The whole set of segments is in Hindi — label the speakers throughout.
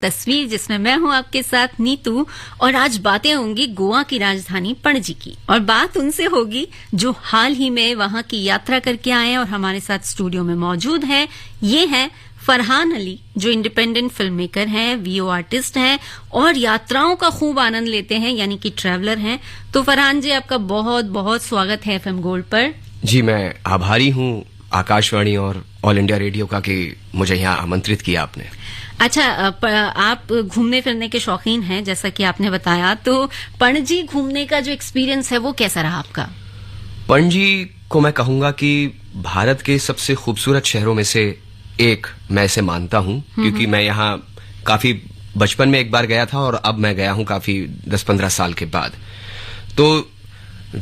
Speaker 1: तस्वीर, जिसमें मैं हूं आपके साथ नीतू, और आज बातें होंगी गोवा की राजधानी पणजी की। और बात उनसे होगी जो हाल ही में वहां की यात्रा करके आए हैं और हमारे साथ स्टूडियो में मौजूद हैं। ये हैं फरहान अली, जो इंडिपेंडेंट फिल्म मेकर हैं, वीओ आर्टिस्ट हैं और यात्राओं का खूब आनंद लेते हैं, यानी कि ट्रैवलर हैं। तो फरहान जी, आपका बहुत बहुत स्वागत है एफएम गोल्ड पर।
Speaker 2: जी, मैं आभारी हूँ आकाशवाणी और ऑल इंडिया रेडियो का कि मुझे यहाँ आमंत्रित किया आपने।
Speaker 1: अच्छा, आप घूमने फिरने के शौकीन हैं, जैसा कि आपने बताया। तो पणजी घूमने का जो एक्सपीरियंस है वो कैसा रहा आपका?
Speaker 2: पणजी को मैं कहूंगा कि भारत के सबसे खूबसूरत शहरों में से एक मैं इसे मानता हूँ, क्योंकि मैं यहाँ काफी बचपन में एक बार गया था और अब मैं गया हूँ काफी 10-15 साल के बाद। तो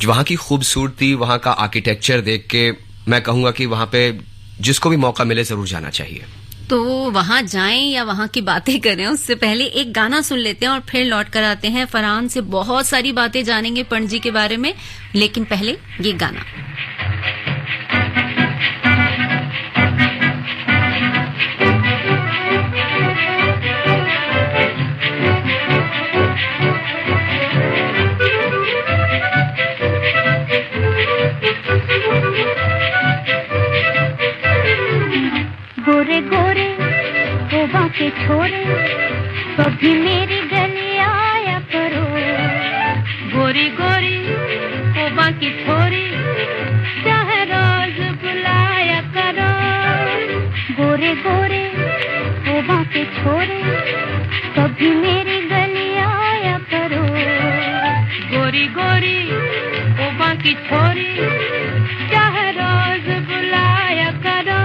Speaker 2: वहां की खूबसूरती, वहां का आर्किटेक्चर देख के मैं कहूंगा कि वहां पे जिसको भी मौका मिले जरूर जाना चाहिए।
Speaker 1: तो वहां जाएं या वहां की बातें करें उससे पहले एक गाना सुन लेते हैं और फिर लौट कर आते हैं। फरहान से बहुत सारी बातें जानेंगे पणजी के बारे में, लेकिन पहले ये गाना।
Speaker 3: गोरे गोरे गोवा के छोरे कभी मेरी गली आया करो। गोरी गोरी गोवा की छोरी चाहे रोज बुलाया करो। गोरे गोरे गोवा के छोरे कभी मेरी गली आया करो। गोरी गोरी गोवा की छोरी चाहे रोज बुलाया करो।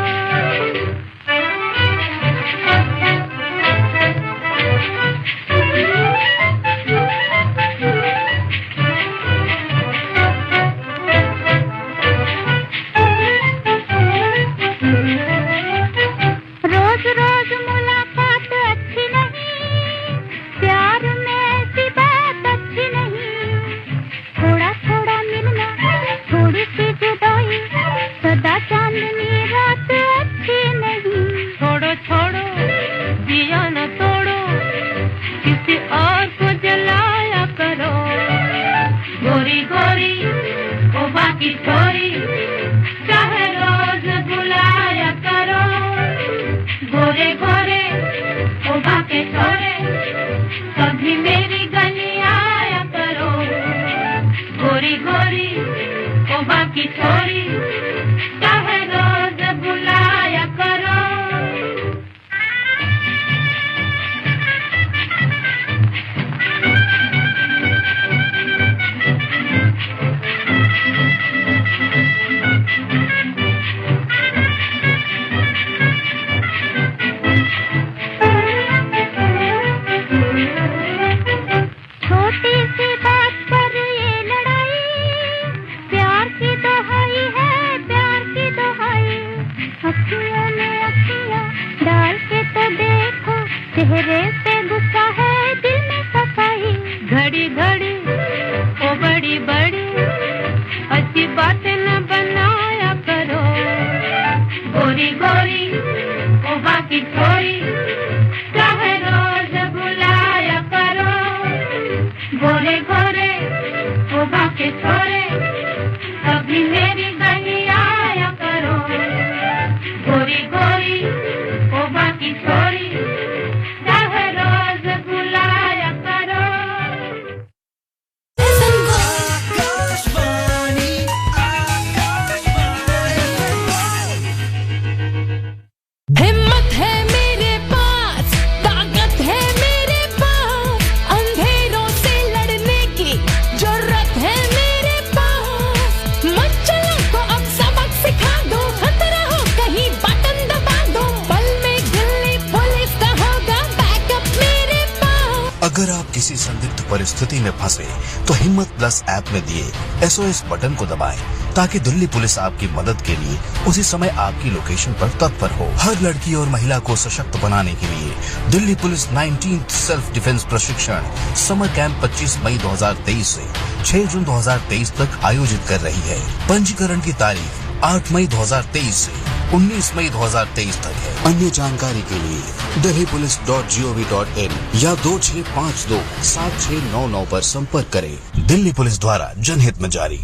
Speaker 4: अगर आप किसी संदिग्ध परिस्थिति में फंसे तो हिम्मत प्लस ऐप में दिए SOS बटन को दबाएं, ताकि दिल्ली पुलिस आपकी मदद के लिए उसी समय आपकी लोकेशन पर तत्पर हो। हर लड़की और महिला को सशक्त बनाने के लिए Delhi police 19th self defence प्रशिक्षण समर कैंप 25 मई 2023 से 6 जून 2023 तक आयोजित कर रही है। पंजीकरण की तारीख 8 मई 2023 से 19 मई 2023 तक है। अन्य जानकारी के लिए delhipolice.gov.in या 2652-7699 पर संपर्क करें। दिल्ली पुलिस द्वारा जनहित में जारी।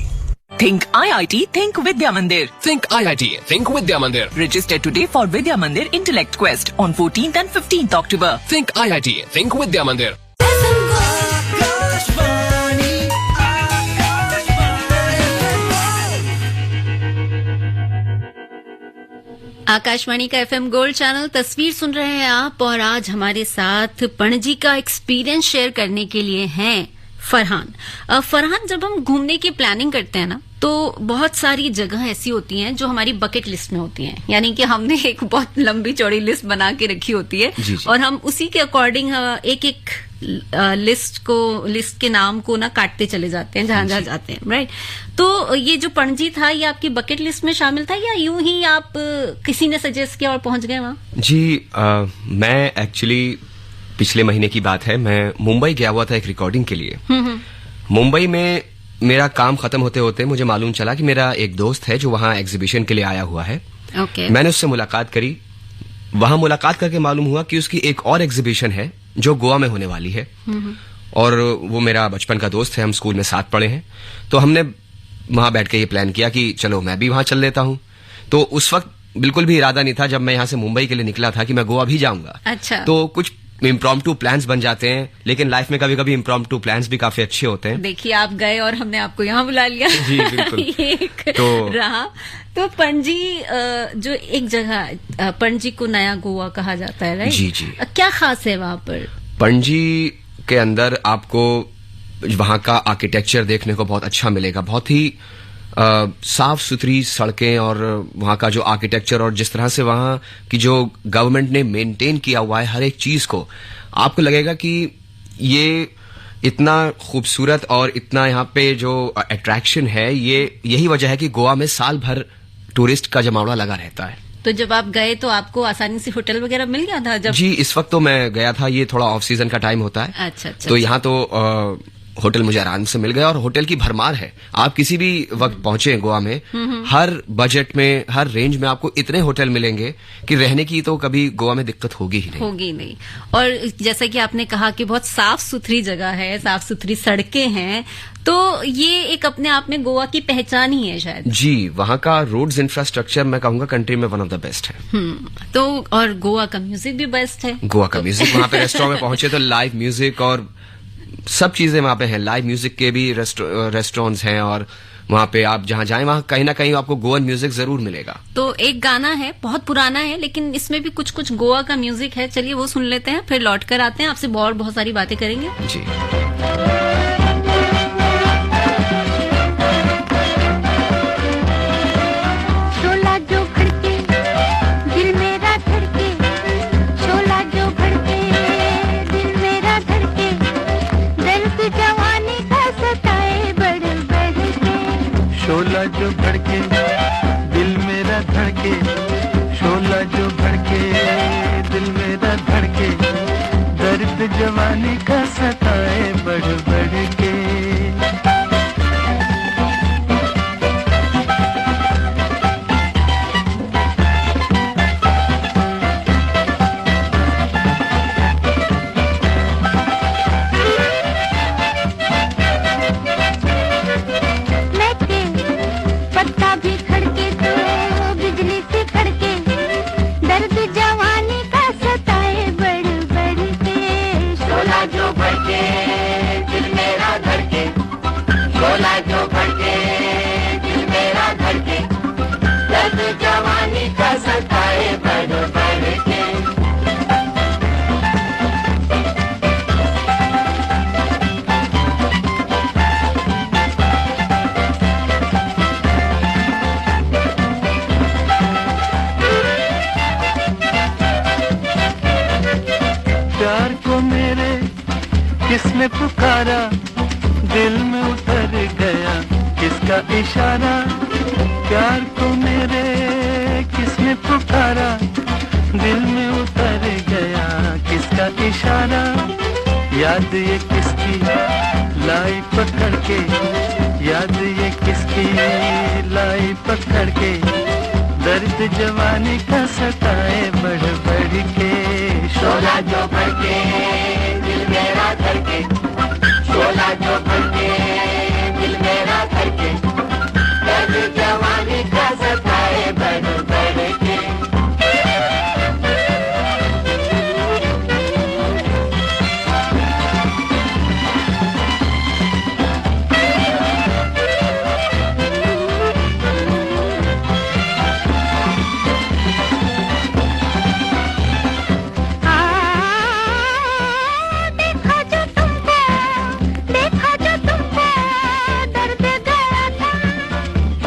Speaker 5: Think IIT, think Vidya Mandir.
Speaker 6: Think IIT, think Vidya Mandir.
Speaker 5: Register today for Vidya Mandir Intellect Quest on 14th and 15th October.
Speaker 6: Think IIT, think Vidya Mandir.
Speaker 1: Akashvani का FM गोल्ड चैनल तस्वीर सुन रहे हैं आप, और आज हमारे साथ पणजी का एक्सपीरियंस शेयर करने के लिए हैं फरहान। फरहान, जब हम घूमने की प्लानिंग करते हैं ना, तो बहुत सारी जगह ऐसी होती हैं जो हमारी बकेट लिस्ट में होती हैं, यानी कि हमने एक बहुत लंबी चौड़ी लिस्ट बना के रखी होती है
Speaker 2: जी।
Speaker 1: और हम उसी के अकॉर्डिंग एक एक लिस्ट के नाम को ना काटते चले जाते हैं जहां जाते हैं, राइट। तो ये जो पणजी था, ये आपकी बकेट लिस्ट में शामिल था या यूं ही आप किसी ने सजेस्ट किया और पहुंच गए वहां?
Speaker 2: जी, मैं एक्चुअली पिछले महीने की बात है, मैं मुंबई गया हुआ था एक रिकॉर्डिंग के लिए। मुंबई में मेरा काम खत्म होते होते मुझे मालूम चला कि मेरा एक दोस्त है जो वहां एग्जीबिशन के लिए आया हुआ है।
Speaker 1: ओके।
Speaker 2: मैंने उससे मुलाकात करी। वहां मुलाकात करके मालूम हुआ कि उसकी एक और एग्जीबिशन है जो गोवा में होने वाली है, और वो मेरा बचपन का दोस्त है, हम स्कूल में साथ पढ़े हैं। तो हमने वहां बैठ के ये प्लान किया कि चलो मैं भी वहां चल लेता हूं। तो उस वक्त बिल्कुल भी इरादा नहीं था, जब मैं यहां से मुंबई के लिए निकला था, कि मैं गोवा भी जाऊंगा।
Speaker 1: अच्छा।
Speaker 2: तो कुछ इम्प्रॉम्प्टू प्लान्स बन जाते हैं, लेकिन लाइफ में कभी कभी इम्प्रॉम्प्टू प्लान्स भी काफी अच्छे होते हैं।
Speaker 1: देखिए, आप गए और हमने आपको यहाँ बुला लिया।
Speaker 2: जी बिल्कुल।
Speaker 1: ये एक रहा। तो पणजी जो एक जगह, पणजी को नया गोवा कहा जाता है, राइट?
Speaker 2: जी जी।
Speaker 1: क्या खास है वहां पर?
Speaker 2: पणजी के अंदर आपको वहां का आर्किटेक्चर देखने को बहुत अच्छा मिलेगा। बहुत ही साफ सुथरी सड़कें, और वहां का जो आर्किटेक्चर और जिस तरह से वहां की जो गवर्नमेंट ने मेंटेन किया हुआ है हर एक चीज को, आपको लगेगा कि ये इतना खूबसूरत और इतना यहाँ पे जो अट्रैक्शन है, यही वजह है कि गोवा में साल भर टूरिस्ट का जमावड़ा लगा रहता है।
Speaker 1: तो जब आप गए तो आपको आसानी से होटल वगैरह मिल गया था? जब
Speaker 2: जी, इस वक्त तो मैं गया था, ये थोड़ा ऑफ सीजन का टाइम होता है।
Speaker 1: अच्छा।
Speaker 2: तो यहाँ तो होटल मुझे आराम से मिल गया, और होटल की भरमार है। आप किसी भी वक्त पहुंचे गोवा में, हर बजट में, हर रेंज में आपको इतने होटल मिलेंगे कि रहने की तो कभी गोवा में दिक्कत होगी ही नहीं।
Speaker 1: और जैसा कि आपने कहा कि बहुत साफ सुथरी जगह है, साफ सुथरी सड़कें हैं, तो ये एक अपने आप में गोवा की पहचान ही है शायद।
Speaker 2: जी, वहाँ का रोड्स इंफ्रास्ट्रक्चर मैं कहूंगा कंट्री में वन ऑफ द बेस्ट है।
Speaker 1: तो और गोवा का म्यूजिक भी बेस्ट है।
Speaker 2: गोवा का म्यूजिक, वहाँ पे रेस्टोरेंट में पहुंचे तो लाइव म्यूजिक और सब चीजें वहां पे हैं। लाइव म्यूजिक के भी रेस्टोरेंट्स हैं, और वहां पे आप जहां जाएं वहां कहीं ना कहीं आपको गोवन म्यूजिक जरूर मिलेगा।
Speaker 1: तो एक गाना है, बहुत पुराना है, लेकिन इसमें भी कुछ कुछ गोवा का म्यूजिक है। चलिए वो सुन लेते हैं, फिर लौट कर आते हैं, आपसे बहुत सारी बातें करेंगे।
Speaker 2: जी।
Speaker 7: शोला जो भड़के दिल मेरा धड़के, शोला जो भड़के दिल मेरा धड़के, दर्द जवानी का सताए बढ़ बढ़ के। किसने पुकारा दिल में उतर गया किसका इशारा, प्यार को मेरे किसने पुकारा दिल में उतर गया किसका इशारा, याद ये किसकी लाई पकड़ के, याद ये किसकी लाई पकड़ के, दर्द जवानी का सताए बढ़ बढ़ के शोला जो भड़के दिल मेरा धड़के शोला जो भड़के दिल मेरा धड़के दर्द जवानी का सताए बढ़ बढ़ के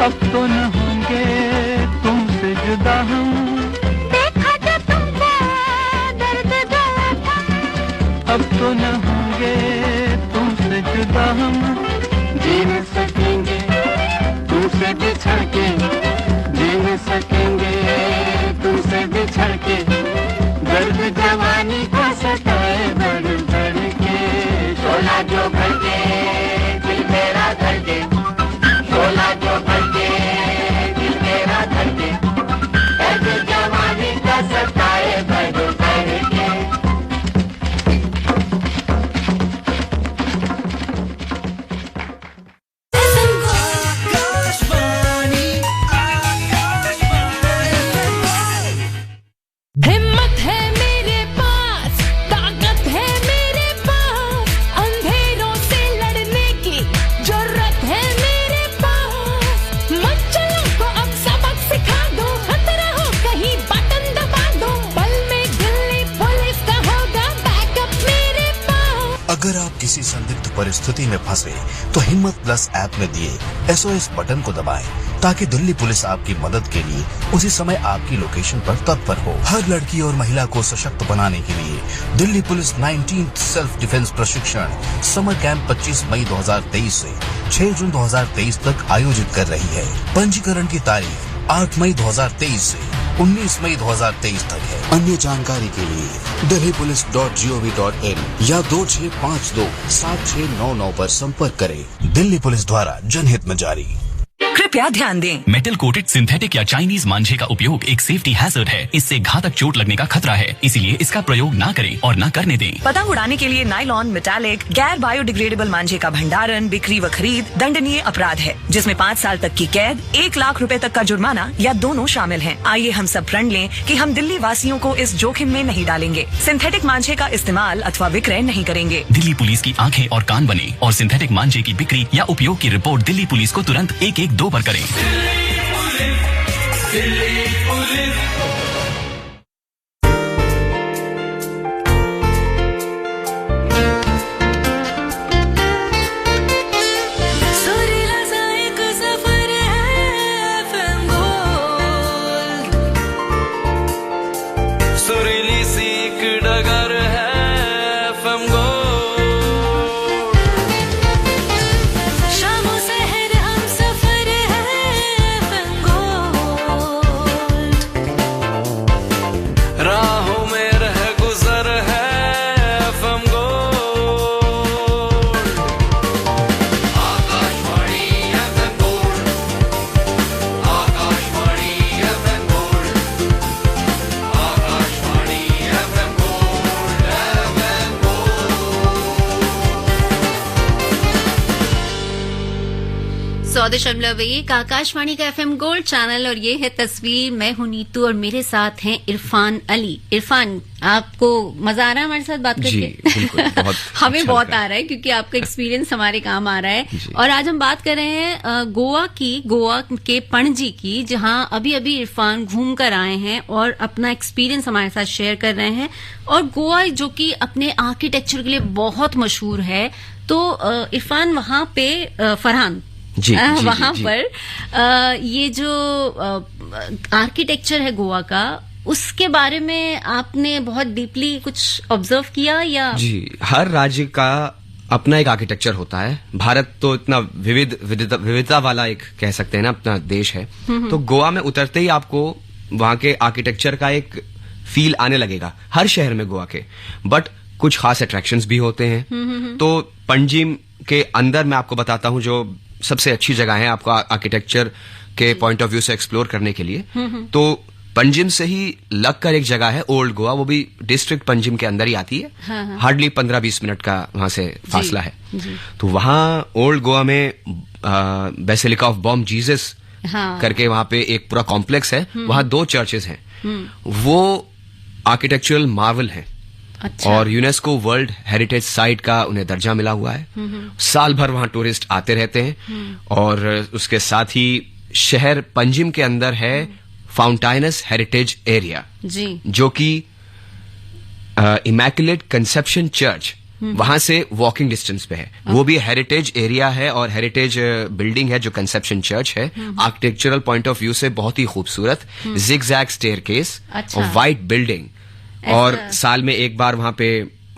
Speaker 7: अब तो न होंगे तुमसे जुदा हम देखा जो तुमको दर्द गया था अब तो न होंगे तुमसे जुदा हम जी न सकेंगे तुमसे बिछड़ के जी न सकेंगे तुमसे बिछड़ के दर्द जवानी का सताए बढ़ बढ़ के शोला जो भड़के दिल मेरा धड़के शोला जो भड़के दिल मेरा धड़के दर्द जवानी का सताए बढ़ बढ़ के
Speaker 8: हिम्मत है मेरे पास ताकत है मेरे पास अंधेरों से लड़ने की जरूरत है मेरे पास मच्छरों को अब सबक सिखा दो खतरा हो कहीं बटन दबा दो पल में दिल्ली पुलिस का होगा बैकअप मेरे पास।
Speaker 4: अगर आप किसी संदिग्ध परिस्थिति में फंसे तो हिम्मत प्लस ऐप में दिए SOS बटन को दबाएं ताकि दिल्ली पुलिस आपकी मदद के लिए उसी समय आपकी लोकेशन पर तत्पर हो। हर लड़की और महिला को सशक्त बनाने के लिए Delhi police 19th self defence प्रशिक्षण समर कैंप 25 मई 2023 से 6 जून 2023 तक आयोजित कर रही है। पंजीकरण की तारीख 8 मई 2023 से 19 मई 2023 तक है। अन्य जानकारी के लिए delhipolice.gov.in या 2652 7699 पर संपर्क करें। दिल्ली पुलिस द्वारा जनहित में जारी।
Speaker 5: कृपया ध्यान दें,
Speaker 9: मेटल कोटेड सिंथेटिक या चाइनीज मांझे का उपयोग एक सेफ्टी हैजर्ड है। इससे घातक चोट लगने का खतरा है, इसीलिए इसका प्रयोग ना करें और ना करने दें।
Speaker 5: पतंग उड़ाने के लिए नायलॉन, मेटालिक, गैर बायोडिग्रेडेबल मांझे का भंडारण, बिक्री व खरीद दंडनीय अपराध है, जिसमें 5 साल तक की कैद, 1 लाख रुपए तक का जुर्माना या दोनों शामिल हैं। आइए हम सब प्रण लें कि हम दिल्ली वासियों को इस जोखिम में नहीं डालेंगे। सिंथेटिक मांझे का इस्तेमाल अथवा विक्रय नहीं करेंगे।
Speaker 9: दिल्ली पुलिस की आंखें और कान बने और सिंथेटिक मांझे की बिक्री या उपयोग की रिपोर्ट दिल्ली पुलिस को तुरंत 112 पर करें।
Speaker 10: दिल्ली पुलिस।
Speaker 1: .1 आकाशवाणी का FM गोल्ड चैनल और ये है तस्वीर। मैं हूं नीतू और मेरे साथ हैं इरफान अली। इरफान, आपको मजा आ रहा है हमारे साथ बात करके?
Speaker 2: जी, बिल्कुल, बहुत
Speaker 1: हमें
Speaker 2: अच्छा
Speaker 1: बहुत आ रहा है क्योंकि आपका एक्सपीरियंस हमारे काम आ रहा है। और आज हम बात कर रहे हैं गोवा के पणजी की, जहां अभी अभी इरफान घूम कर आए हैं और अपना एक्सपीरियंस हमारे साथ शेयर कर रहे हैं। और गोवा जो कि अपने आर्किटेक्चर के लिए बहुत मशहूर है, तो इरफान वहां पे फरहान वहां पर ये जो आर्किटेक्चर है गोवा का, उसके बारे में आपने बहुत डीपली कुछ ऑब्जर्व किया या?
Speaker 2: जी, हर राज्य का अपना एक आर्किटेक्चर होता है। भारत तो इतना विविधता वाला एक कह सकते हैं ना अपना देश है। तो गोवा में उतरते ही आपको वहां के आर्किटेक्चर का एक फील आने लगेगा, हर शहर में गोवा के। बट कुछ खास अट्रैक्शंस भी होते हैं। तो पणजी के अंदर मैं आपको बताता हूं जो सबसे अच्छी जगह है आपका आर्किटेक्चर के पॉइंट ऑफ व्यू से एक्सप्लोर करने के लिए, तो पंजिम से ही लगकर एक जगह है ओल्ड गोवा, वो भी डिस्ट्रिक्ट पंजिम के अंदर ही आती है, हार्डली 15-20 मिनट का वहां से फासला है। तो वहां ओल्ड गोवा में बेसिलिका ऑफ बॉम जीसस करके वहां पे एक पूरा कॉम्प्लेक्स है, वहां 2 चर्चेस हैं, वो आर्किटेक्चरल मार्वल हैं। अच्छा। और यूनेस्को वर्ल्ड हेरिटेज साइट का उन्हें दर्जा मिला हुआ है। साल भर वहां टूरिस्ट आते रहते हैं। और उसके साथ ही शहर पंजिम के अंदर है फाउंटाइनस हेरिटेज एरिया, जो कि इमैक्युलेट कंसेप्शन चर्च वहां से वॉकिंग डिस्टेंस पे है। वो भी हेरिटेज एरिया है और हेरिटेज बिल्डिंग है जो कंसेप्शन चर्च है। आर्किटेक्चरल पॉइंट ऑफ व्यू से बहुत ही खूबसूरत, जिगजैग स्टेयरकेस और वाइट बिल्डिंग। और साल में एक बार वहां पे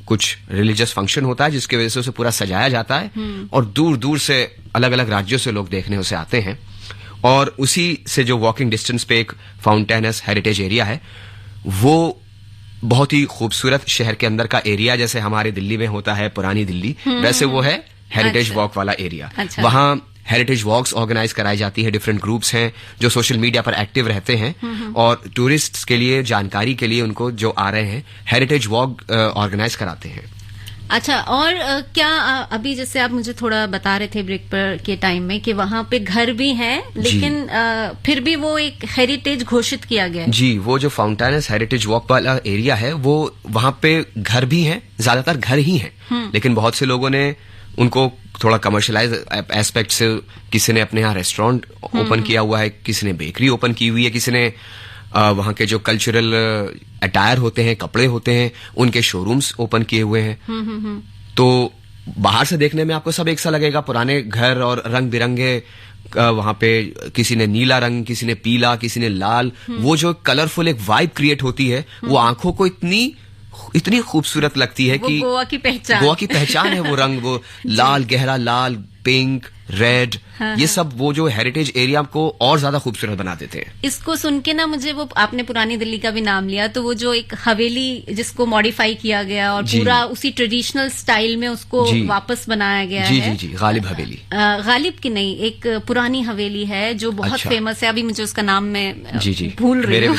Speaker 2: कुछ रिलीजियस फंक्शन होता है जिसकी वजह से उसे पूरा सजाया जाता है, और दूर दूर से अलग अलग राज्यों से लोग देखने उसे आते हैं। और उसी से जो वॉकिंग डिस्टेंस पे एक फाउंटेनस हेरिटेज एरिया है, वो बहुत ही खूबसूरत शहर के अंदर का एरिया, जैसे हमारे दिल्ली में होता है पुरानी दिल्ली, वैसे वो है हेरिटेज वॉक वाला एरिया। वहां हेरिटेज वॉक्स ऑर्गेनाइज कराई जाती है, डिफरेंट ग्रुप्स हैं जो सोशल मीडिया पर एक्टिव रहते हैं, और टूरिस्ट्स के लिए जानकारी के लिए उनको जो आ रहे हैं हेरिटेज वॉक ऑर्गेनाइज कराते हैं।
Speaker 1: अच्छा, और क्या अभी जैसे आप मुझे थोड़ा बता रहे थे ब्रेक पर के टाइम में कि वहां पे घर भी हैं, लेकिन फिर भी वो एक हेरिटेज घोषित किया गया है। जी, वो जो फाउंटेनस हेरिटेज वॉक वाला एरिया है, वो वहां पे घर भी हैं, ज्यादातर घर ही हैं, लेकिन बहुत से लोगों ने उनको थोड़ा कमर्शियलाइज एस्पेक्ट से, किसी ने अपने यहाँ रेस्टोरेंट ओपन किया हुआ है, किसी ने बेकरी ओपन की हुई है, किसी ने वहां के जो कल्चरल अटायर होते हैं, कपड़े होते हैं, उनके शोरूम्स ओपन किए हुए हैं। तो बाहर से देखने में आपको सब एक सा लगेगा, पुराने घर और रंग बिरंगे, वहां पे किसी ने नीला रंग, किसी ने पीला, किसी ने लाल, वो जो कलरफुल एक वाइब क्रिएट होती है, वो आंखों को इतनी खूबसूरत लगती है कि गोवा की पहचान है वो रंग, वो लाल, गहरा लाल, पिंक, रेड, ये सब वो जो हेरिटेज एरिया को और ज्यादा खूबसूरत बना देते हैं। इसको सुन के ना मुझे, वो आपने पुरानी दिल्ली का भी नाम लिया, तो वो जो एक हवेली जिसको मॉडिफाई किया गया और पूरा उसी ट्रेडिशनल स्टाइल में उसको वापस बनाया गया है। जी, गालिब हवेली, गालिब की नहीं, एक पुरानी हवेली है जो बहुत फेमस है। अभी मुझे उसका नाम मैं भूल रही हूँ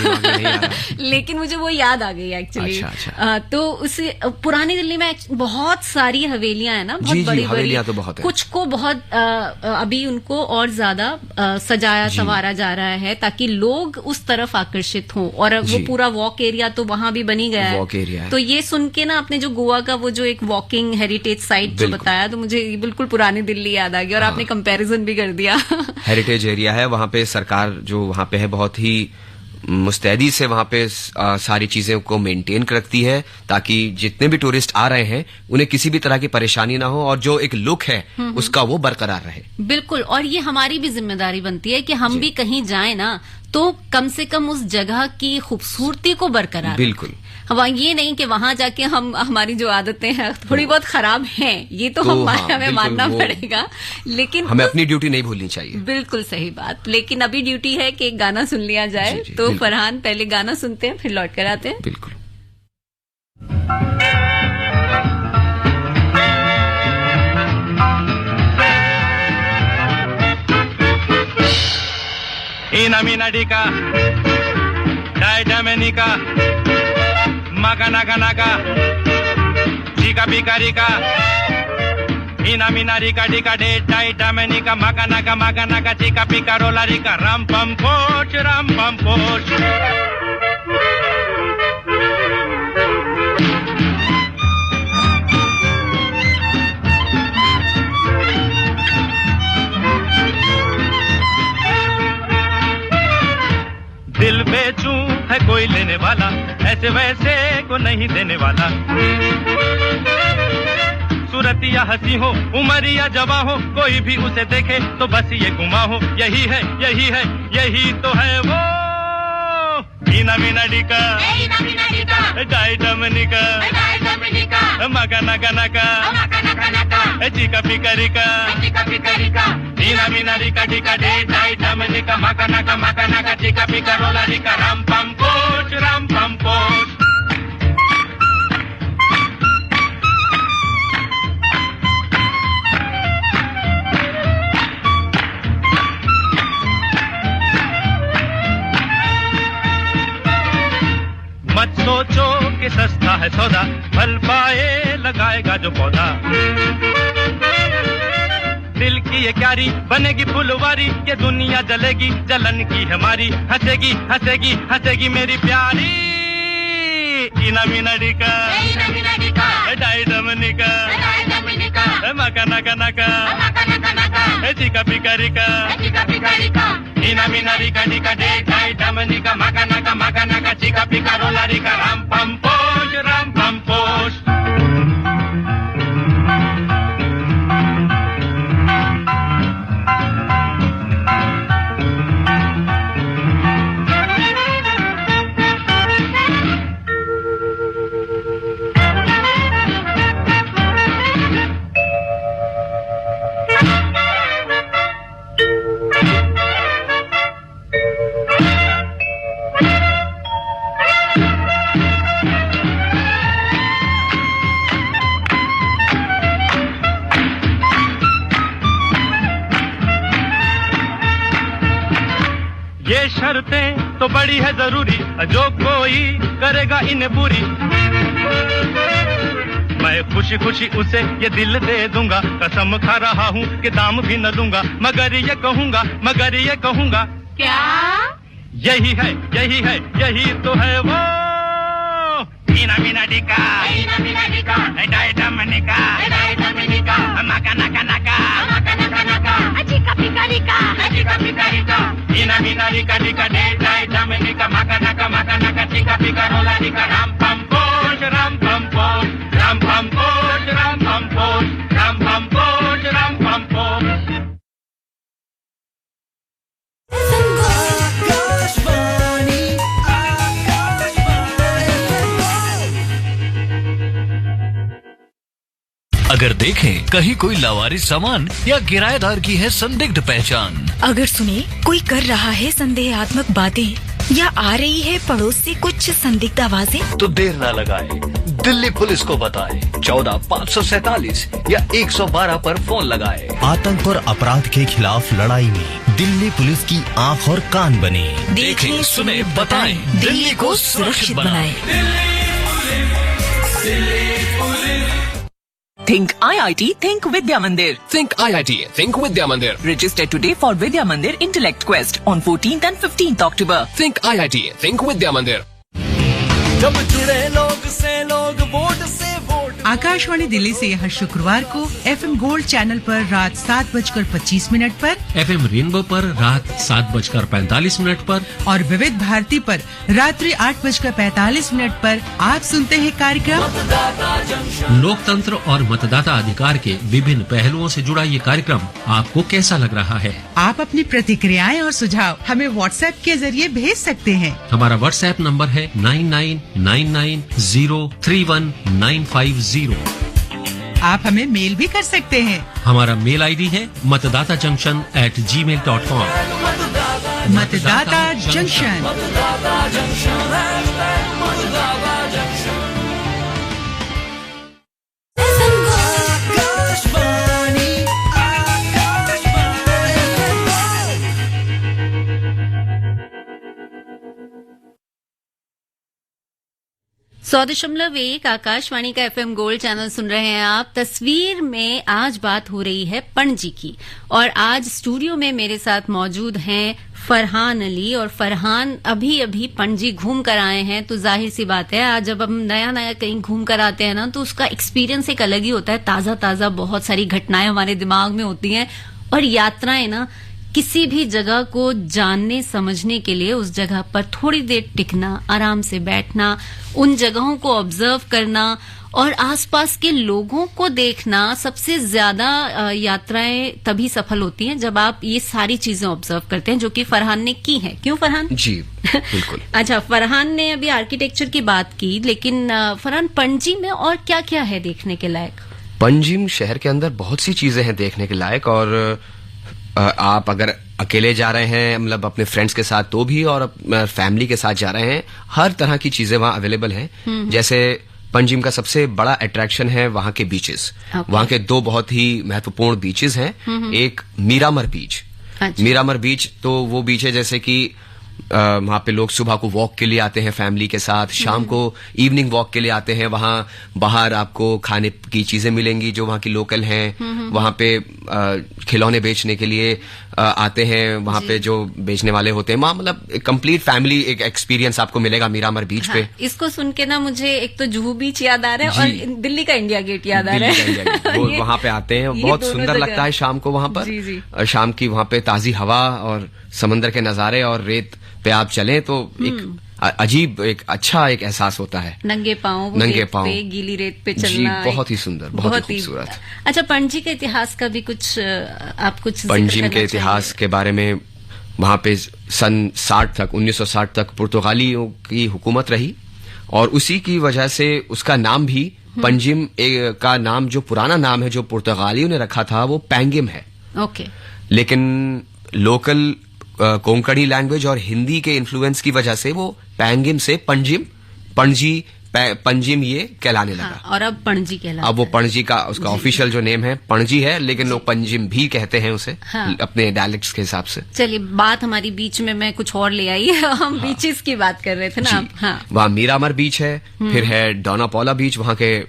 Speaker 1: लेकिन मुझे वो याद आ गई एक्चुअली। तो उसे पुरानी दिल्ली में बहुत सारी हवेलियां है ना, बहुत बड़ी हवेलियां, तो बहुत कुछ को बहुत अभी उनको और ज्यादा सजाया संवारा जा रहा है ताकि लोग उस तरफ आकर्षित हों। और वो पूरा वॉक एरिया तो वहां भी बनी गया है, वॉक एरिया है। तो ये सुन के ना आपने जो गोवा का वो जो एक वॉकिंग हेरिटेज साइट जो बताया, तो मुझे बिल्कुल पुरानी दिल्ली याद आ गई, और आपने कंपैरिजन भी कर दिया।
Speaker 2: हेरिटेज एरिया है वहां पे, सरकार जो वहां पे है बहुत ही मुस्तैदी से वहां पे सारी चीजें को मेंटेन रखती है, ताकि जितने भी टूरिस्ट आ रहे हैं उन्हें किसी भी तरह की परेशानी ना हो, और जो एक लुक है उसका वो बरकरार रहे। बिल्कुल, और ये हमारी भी जिम्मेदारी बनती है कि हम भी कहीं जाएं ना, तो कम से कम उस जगह की खूबसूरती को बरकरार। बिल्कुल, ये नहीं कि वहां जाके हमारी जो आदतें हैं थोड़ी बहुत खराब हैं, ये तो हमें मानना पड़ेगा, लेकिन हमें अपनी ड्यूटी नहीं भूलनी चाहिए। बिल्कुल सही बात। लेकिन अभी ड्यूटी है कि एक गाना सुन लिया जाए। तो फरहान, पहले गाना सुनते हैं, फिर लौट कर आते हैं। बिल्कुल।
Speaker 10: Ina mina dika, dai Dominica, maga naga naga, chika pika rika. Ina mina rika dika de dai Dominica, maga naga chika pika rola rika, ram pam poch. दिल बेचूं है कोई लेने वाला, ऐसे वैसे को नहीं देने वाला। सूरत या हंसी हो, उम्र या जवां हो, कोई भी उसे देखे तो बस ये गुमा हो। यही है तो है वो। ईना मीना डिका, डाई डमनिका, मगा नगा नगा, चिका पिका रिका, ईना मीना रिका डिका डे डाई डमनिका, मगा नगा चिका पिका रोला रिका, राम पम पोच। है सौदा, फल पाए लगाएगा जो पौधा। दिल की ये क्यारी बनेगी फुलवारी, ये दुनिया जलेगी जलन की हमारी, हंसेगी हंसेगी हंसेगी मेरी प्यारी। इना मीना डिका, डाई डमनिका, मका नका नका, चिका पिका रिका, इना मीना रिका डिका डे डाई डमनिका, मका नका चिका पिका रोला रिका, राम पम पोष राम पम पोष। ये शर्तें तो बड़ी है जरूरी, जो कोई करेगा इन्हें पूरी, मैं खुशी खुशी उसे ये दिल दे दूंगा, कसम खा रहा हूँ कि दाम भी न लूंगा, मगर ये कहूँगा
Speaker 8: क्या?
Speaker 10: यही है यही तो है वो। मीना मीना डिका, डाई डमनिका, मका नका नका, चिका पिका रिका, मीना मीना रिका डिका डे डाई डमनिका, मका नका चिका पिका रोला रिका, राम पम पोष राम पम पोष, राम पम पोष राम पम पोष, राम पम पोष राम पम पोष।
Speaker 11: अगर देखें कहीं कोई लावारिस सामान या किराएदार की है संदिग्ध पहचान,
Speaker 5: अगर सुने कोई कर रहा है संदेहात्मक बातें या आ रही है पड़ोस से कुछ संदिग्ध आवाजें,
Speaker 11: तो देर न लगाए, दिल्ली पुलिस को बताए, 14-547 या 112 पर फोन लगाए।
Speaker 12: आतंक और अपराध के खिलाफ लड़ाई में दिल्ली पुलिस की आँख और कान बने।
Speaker 11: देखें सुने बताएं, दिल्ली को सुरक्षित बनाएं।
Speaker 5: Think IIT, think Vidya Mandir.
Speaker 6: Think IIT, think Vidya Mandir.
Speaker 5: Register today for Vidya Mandir Intellect Quest on 14th and 15th October.
Speaker 6: Think IIT, think Vidya Mandir.
Speaker 7: जब जुड़े लोग से लोग वोट से वोट।
Speaker 13: आकाशवाणी दिल्ली से हर शुक्रवार को FM गोल्ड चैनल पर रात 7:25 पर,
Speaker 14: FM रेनबो पर रात 7:45 पर
Speaker 13: और विविध भारती पर रात्रि 8:45 पर आप सुनते हैं कार्यक्रम
Speaker 14: लोकतंत्र और मतदाता अधिकार के विभिन्न पहलुओं से जुड़ा ये कार्यक्रम आपको कैसा लग रहा है?
Speaker 13: आप अपनी प्रतिक्रियाएं और सुझाव हमें व्हाट्सएप के जरिए भेज सकते हैं।
Speaker 14: हमारा व्हाट्सएप नंबर है 9999031950।
Speaker 13: आप हमें मेल भी कर सकते हैं।
Speaker 14: हमारा मेल आईडी है मतदाताजंक्शन@gmail.com।
Speaker 13: मतदाता जंक्शन।
Speaker 1: .1 आकाशवाणी का FM गोल्ड चैनल सुन रहे हैं आप। तस्वीर में आज बात हो रही है पणजी की, और आज स्टूडियो में मेरे साथ मौजूद हैं फरहान अली। और फरहान अभी पणजी घूम कर आए हैं, तो जाहिर सी बात है आज जब हम नया कहीं घूम कर आते हैं ना, तो उसका एक्सपीरियंस एक अलग ही होता है। ताजा बहुत सारी घटनाएं हमारे दिमाग में होती हैं, और यात्राएं ना किसी भी जगह को जानने समझने के लिए उस जगह पर थोड़ी देर टिकना, आराम से बैठना, उन जगहों को ऑब्जर्व करना और आसपास के लोगों को देखना, सबसे ज्यादा यात्राएं तभी सफल होती हैं जब आप ये सारी चीजें ऑब्जर्व करते हैं, जो कि फरहान ने की है। क्यों फरहान?
Speaker 2: जी बिल्कुल।
Speaker 1: अच्छा, फरहान ने अभी आर्किटेक्चर की बात की, लेकिन फरहान पणजी में और क्या क्या है देखने के लायक?
Speaker 2: पणजी शहर के अंदर बहुत सी चीजें हैं देखने के लायक, और आप अगर अकेले जा रहे हैं, मतलब अपने फ्रेंड्स के साथ तो भी, और फैमिली के साथ जा रहे हैं, हर तरह की चीजें वहां अवेलेबल हैं। जैसे पणजी का सबसे बड़ा अट्रैक्शन है वहां के बीचेस। वहां के दो बहुत ही महत्वपूर्ण बीचेस हैं। एक मीरामर बीच। मीरामर बीच तो वो बीच है जैसे कि वहाँ पे लोग सुबह को वॉक के लिए आते हैं फैमिली के साथ, शाम को इवनिंग वॉक के लिए आते हैं। वहाँ बाहर आपको खाने की चीजें मिलेंगी जो वहाँ की लोकल हैं। वहाँ पे खिलौने बेचने के लिए आते हैं, वहाँ पे जो बेचने वाले होते हैं। वहाँ मतलब कंप्लीट फैमिली एक एक्सपीरियंस आपको मिलेगा मीरामर बीच पे।
Speaker 1: इसको सुन के ना मुझे एक तो जुहू बीच याद आ रहा है और दिल्ली का इंडिया गेट याद आ रहा है।
Speaker 2: वो वहाँ पे आते हैं, बहुत सुंदर लगता है शाम को वहाँ पर।
Speaker 1: जी।
Speaker 2: शाम की वहाँ पे ताजी हवा और समंदर के नजारे और रेत पे आप चलें तो एक अजीब एक अच्छा एक एहसास होता है।
Speaker 1: नंगे पाँव गीली रेत पे चलना,
Speaker 2: जी बहुत ही सुंदर, बहुत ही खूबसूरत।
Speaker 1: अच्छा, पणजी के इतिहास का भी कुछ आप कुछ
Speaker 2: पणजी के इतिहास के बारे में, वहाँ पे सन 1960 तक पुर्तगालियों की हुकूमत रही और उसी की वजह से उसका नाम भी पंजिम का नाम, जो पुराना नाम है जो पुर्तगालियों ने रखा था, वो पैंगिम है।
Speaker 1: ओके।
Speaker 2: लेकिन लोकल कोंकणी लैंग्वेज और हिंदी के इन्फ्लुएंस की वजह से वो पैंगिम से पंजिम ये कहलाने लगा।
Speaker 1: और अब पणजी कहलाता है।
Speaker 2: अब वो पणजी का उसका ऑफिशियल जो नेम है पणजी है, लेकिन लोग पंजिम भी कहते हैं उसे अपने डायलेक्ट्स के हिसाब से।
Speaker 1: चलिए, बात हमारी बीच में मैं कुछ और ले आई। हम बीचेस की बात कर रहे थे ना।
Speaker 2: वहाँ मीरामर बीच है, फिर है डोनापोला बीच, वहाँ के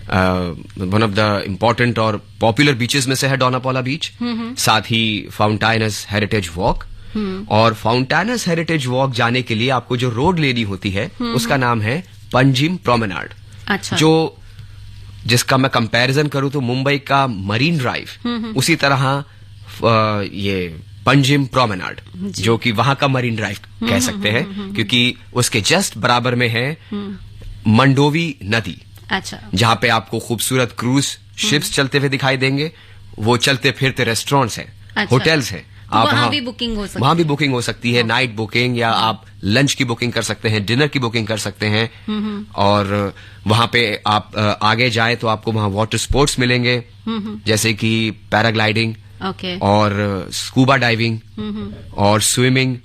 Speaker 2: वन ऑफ द इम्पोर्टेंट और पॉपुलर बीचेस में से है डोनापोला बीच। साथ ही फाउंटाइनस हेरिटेज वॉक, और फाउंटाइनस हेरिटेज वॉक जाने के लिए आपको जो रोड लेनी होती है उसका नाम है पंजिम प्रोमेनाड।
Speaker 1: अच्छा।
Speaker 2: जो जिसका मैं कंपैरिजन करूं तो मुंबई का मरीन ड्राइव, उसी तरह ये पंजिम प्रोमेनाड जो कि वहां का मरीन ड्राइव कह सकते हैं, क्योंकि उसके जस्ट बराबर में है मंडोवी नदी।
Speaker 1: अच्छा।
Speaker 2: जहां पे आपको खूबसूरत क्रूज शिप्स चलते हुए दिखाई देंगे, वो चलते फिरते रेस्टोरेंट्स हैं, होटल्स हैं। आप
Speaker 1: वहां भी बुकिंग हो सकती है।
Speaker 2: वहां भी बुकिंग हो सकती है, नाइट बुकिंग, या आप लंच की बुकिंग कर सकते हैं, डिनर की बुकिंग कर सकते हैं। और वहां पे आप आगे जाए तो आपको वहां वाटर स्पोर्ट्स मिलेंगे, जैसे कि पैराग्लाइडिंग और स्कूबा डाइविंग और स्विमिंग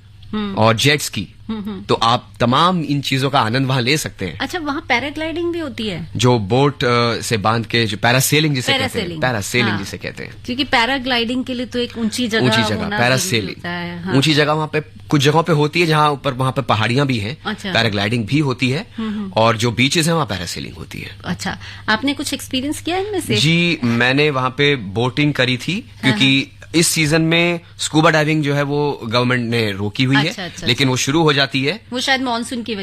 Speaker 2: और जेट स्की। तो आप तमाम इन चीजों का आनंद वहां ले सकते हैं।
Speaker 1: अच्छा, वहां पैराग्लाइडिंग भी होती है,
Speaker 2: जो बोट से बांध के, जो पैरासेलिंग जिसे कहते हैं, पैरासेलिंग जिसे कहते हैं।
Speaker 1: क्योंकि पैराग्लाइडिंग के लिए तो एक ऊंची जगह
Speaker 2: पैरासेलिंग ऊंची जगह वहां पे कुछ जगहों पे होती है, जहां ऊपर वहां पे पहाड़ियां भी हैं।
Speaker 1: अच्छा।
Speaker 2: पैराग्लाइडिंग भी होती है और जो बीचेस हैं वहां पैरासेलिंग होती है।
Speaker 1: अच्छा, आपने कुछ एक्सपीरियंस किया इनमें से?
Speaker 2: जी, मैंने वहां पे बोटिंग करी थी, क्योंकि इस सीजन में स्कूबा डाइविंग जो है वो गवर्नमेंट ने रोकी हुई है।
Speaker 1: अच्छा,
Speaker 2: लेकिन वो शुरू हो जाती है,
Speaker 1: वो शायद मानसून की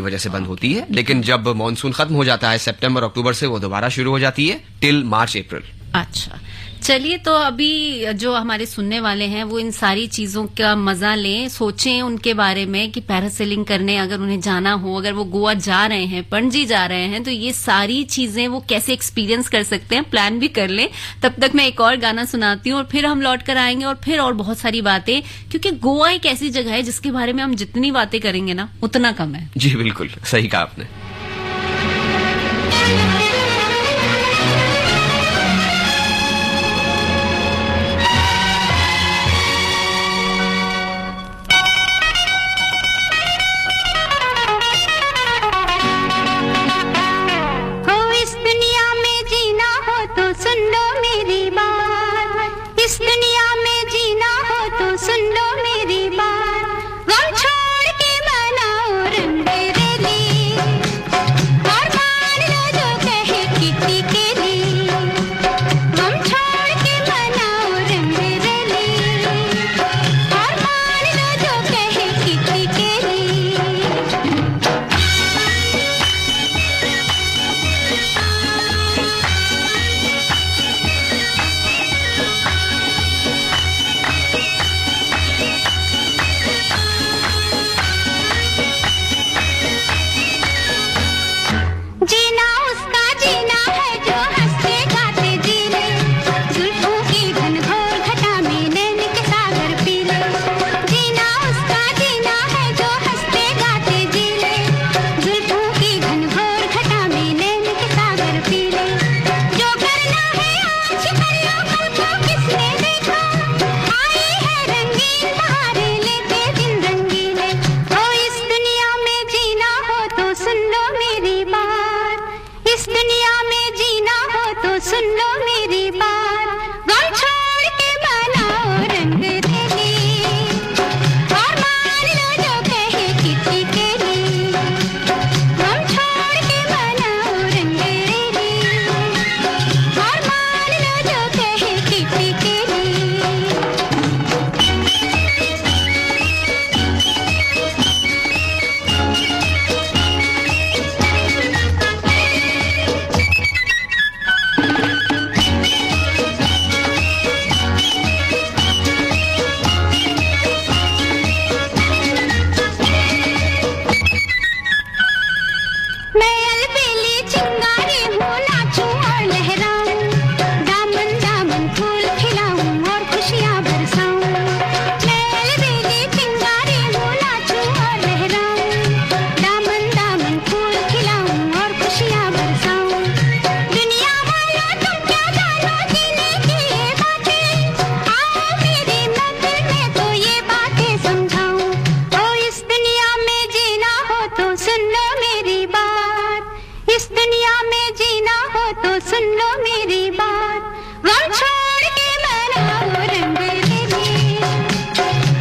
Speaker 1: वजह से
Speaker 2: बंद होती है। लेकिन जब मानसून खत्म हो जाता है सितंबर अक्टूबर से, वो दोबारा शुरू हो जाती है टिल मार्च अप्रैल।
Speaker 1: अच्छा, चलिए, तो अभी जो हमारे सुनने वाले हैं वो इन सारी चीजों का मजा लें, सोचें उनके बारे में कि पैरासेलिंग करने अगर उन्हें जाना हो, अगर वो गोवा जा रहे हैं, पणजी जा रहे हैं, तो ये सारी चीजें वो कैसे एक्सपीरियंस कर सकते हैं, प्लान भी कर लें। तब तक मैं एक और गाना सुनाती हूँ और फिर हम लौट कर आएंगे और फिर और बहुत सारी बातें, क्योंकि गोवा एक ऐसी जगह है जिसके बारे में हम जितनी बातें करेंगे ना उतना कम है।
Speaker 2: जी बिल्कुल सही कहा आपने।
Speaker 3: मेरी बात, गम छोड़ के मनाओ रंग रेली,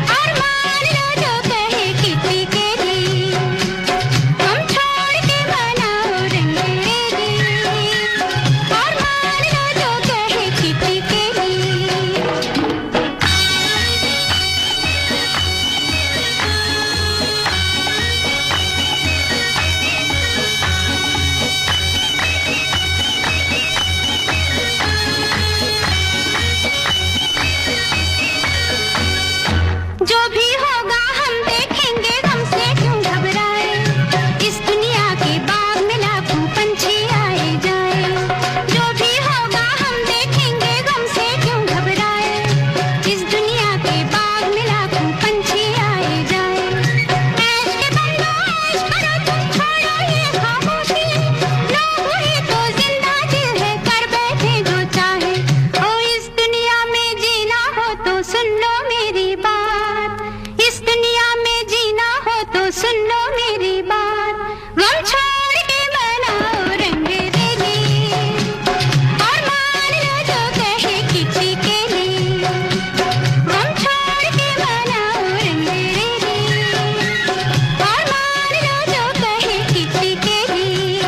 Speaker 3: और मान लो जो कहे किसी के लिए, गम छोड़ के मनाओ रंग रेली, और मान लो जो कहे किसी के लिए। जो भी होगा हम देखेंगे, गम से क्यों घबराए, इस दुनिया के बाग में लाखों पंछी आए जाए। जो भी होगा हम देखेंगे, गम से क्यों घबराए, इस दुनिया के बाग में लाखों पंछी आए जाए। ऐश के बंदो ऐश करो, तुम छोड़ो ये खामोशी, लोग हुए तो जिंदा दिल है, कर बैठे जो चाहे। ओ इस दुनिया में जीना हो तो सुन लो मेरी बात, इस दुनिया में जीना हो तो सुन लो मेरी बात, गम छोड़ के मनाओ रंग रेली, और मान लो जो कहे किसी के लिए, गम छोड़ के मनाओ रंग रेली, और मान लो जो कहे किसी के लिए।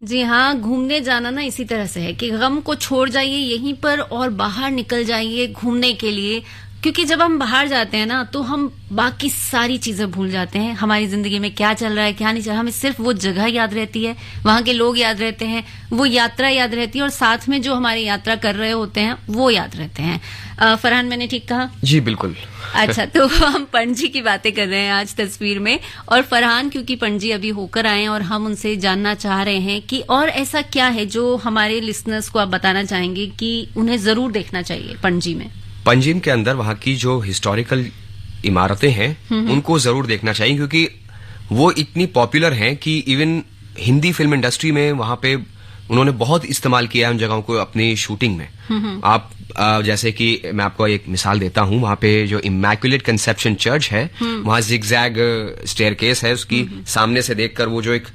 Speaker 1: जी हाँ, घूमने जाना ना इसी तरह से है कि गम को छोड़ जाइए यहीं पर और बाहर निकल जाइए घूमने के लिए, क्योंकि जब हम बाहर जाते हैं ना तो हम बाकी सारी चीजें भूल जाते हैं। हमारी जिंदगी में क्या चल रहा है क्या नहीं चल रहा, हमें सिर्फ वो जगह याद रहती है, वहां के लोग याद रहते हैं, वो यात्रा याद रहती है, और साथ में जो हमारी यात्रा कर रहे होते हैं वो याद रहते हैं। फरहान, मैंने ठीक कहा?
Speaker 2: जी बिल्कुल।
Speaker 1: अच्छा, तो हम पणजी की बातें कर रहे हैं आज तस्वीर में, और फरहान क्योंकि पणजी अभी होकर आए हैं और हम उनसे जानना चाह रहे हैं कि और ऐसा क्या है जो हमारे लिसनर्स को आप बताना चाहेंगे कि उन्हें जरूर देखना चाहिए पणजी में।
Speaker 2: पंजिम के अंदर वहाँ की जो हिस्टोरिकल इमारतें हैं उनको जरूर देखना चाहिए, क्योंकि वो इतनी पॉपुलर हैं कि इवन हिंदी फिल्म इंडस्ट्री में वहाँ पे उन्होंने बहुत इस्तेमाल किया है उन जगहों को अपनी शूटिंग में। आप जैसे कि मैं आपको एक मिसाल देता हूँ, वहाँ पे जो इमैक्युलेट कंसेप्शन चर्च है, वहाँ जिगजैग स्टेयरकेस है, उसकी सामने से देखकर वो जो एक